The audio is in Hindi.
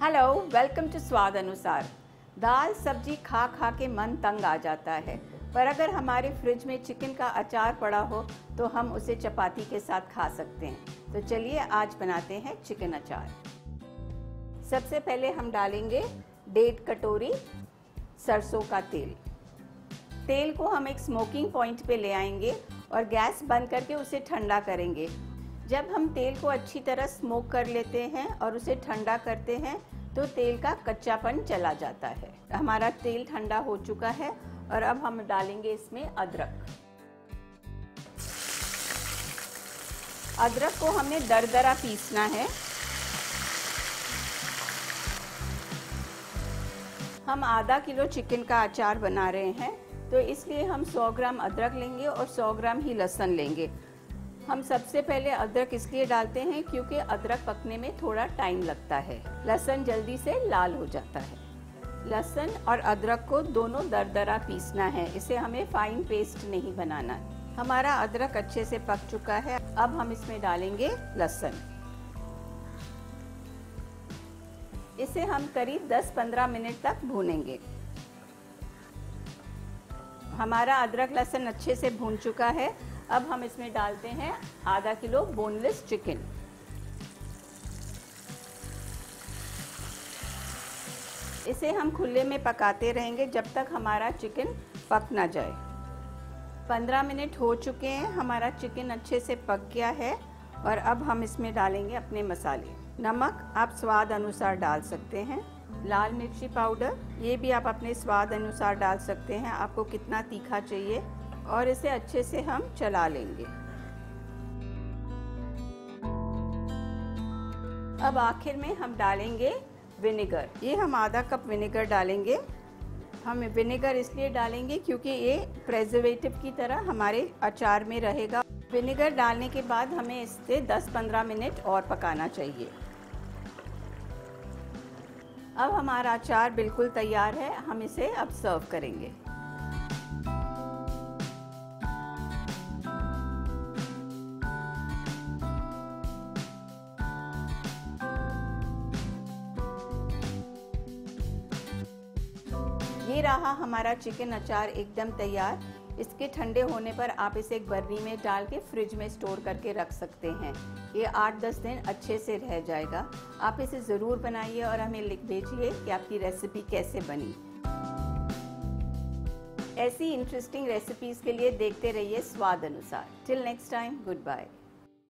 हेलो, वेलकम टू स्वाद अनुसार। दाल सब्जी खा खा के मन तंग आ जाता है, पर अगर हमारे फ्रिज में चिकन का अचार पड़ा हो तो हम उसे चपाती के साथ खा सकते हैं। तो चलिए आज बनाते हैं चिकन अचार। सबसे पहले हम डालेंगे 1.5 कटोरी सरसों का तेल। तेल को हम एक स्मोकिंग पॉइंट पे ले आएंगे और गैस बंद करके उसे ठंडा करेंगे। जब हम तेल को अच्छी तरह स्मोक कर लेते हैं और उसे ठंडा करते हैं तो तेल का कच्चापन चला जाता है। हमारा तेल ठंडा हो चुका है और अब हम डालेंगे इसमें अदरक। अदरक को हमने दरदरा पीसना है। हम आधा किलो चिकन का अचार बना रहे हैं, तो इसलिए हम 100 ग्राम अदरक लेंगे और 100 ग्राम ही लहसुन लेंगे। हम सबसे पहले अदरक इसलिए डालते हैं क्योंकि अदरक पकने में थोड़ा टाइम लगता है। लहसुन जल्दी से लाल हो जाता है। लहसुन और अदरक को दोनों दरदरा पीसना है, इसे हमें फाइन पेस्ट नहीं बनाना है। हमारा अदरक अच्छे से पक चुका है। अब हम इसमें डालेंगे लहसुन। इसे हम करीब 10-15 मिनट तक भूनेंगे। हमारा अदरक लहसुन अच्छे से भून चुका है। अब हम इसमें डालते हैं आधा किलो बोनलेस चिकन। इसे हम खुले में पकाते रहेंगे जब तक हमारा चिकन पक ना जाए। 15 मिनट हो चुके हैं, हमारा चिकन अच्छे से पक गया है और अब हम इसमें डालेंगे अपने मसाले। नमक आप स्वाद अनुसार डाल सकते हैं। लाल मिर्ची पाउडर ये भी आप अपने स्वाद अनुसार डाल सकते हैं, आपको कितना तीखा चाहिए। और इसे अच्छे से हम चला लेंगे। अब आखिर में हम डालेंगे विनेगर। ये हम आधा कप विनेगर डालेंगे। हम विनेगर इसलिए डालेंगे क्योंकि ये प्रिजर्वेटिव की तरह हमारे अचार में रहेगा। विनेगर डालने के बाद हमें इसे 10-15 मिनट और पकाना चाहिए। अब हमारा अचार बिल्कुल तैयार है, हम इसे अब सर्व करेंगे। ये रहा हमारा चिकन अचार एकदम तैयार। इसके ठंडे होने पर आप इसे एक बर्नी में डाल के फ्रिज में स्टोर करके रख सकते हैं। ये 8-10 दिन अच्छे से रह जाएगा। आप इसे ज़रूर बनाइए और हमें लिख भेजिए कि आपकी रेसिपी कैसे बनी। ऐसी इंटरेस्टिंग रेसिपीज़ के लिए देखते रहिए स्वाद अनुसार। Till next time, good bye.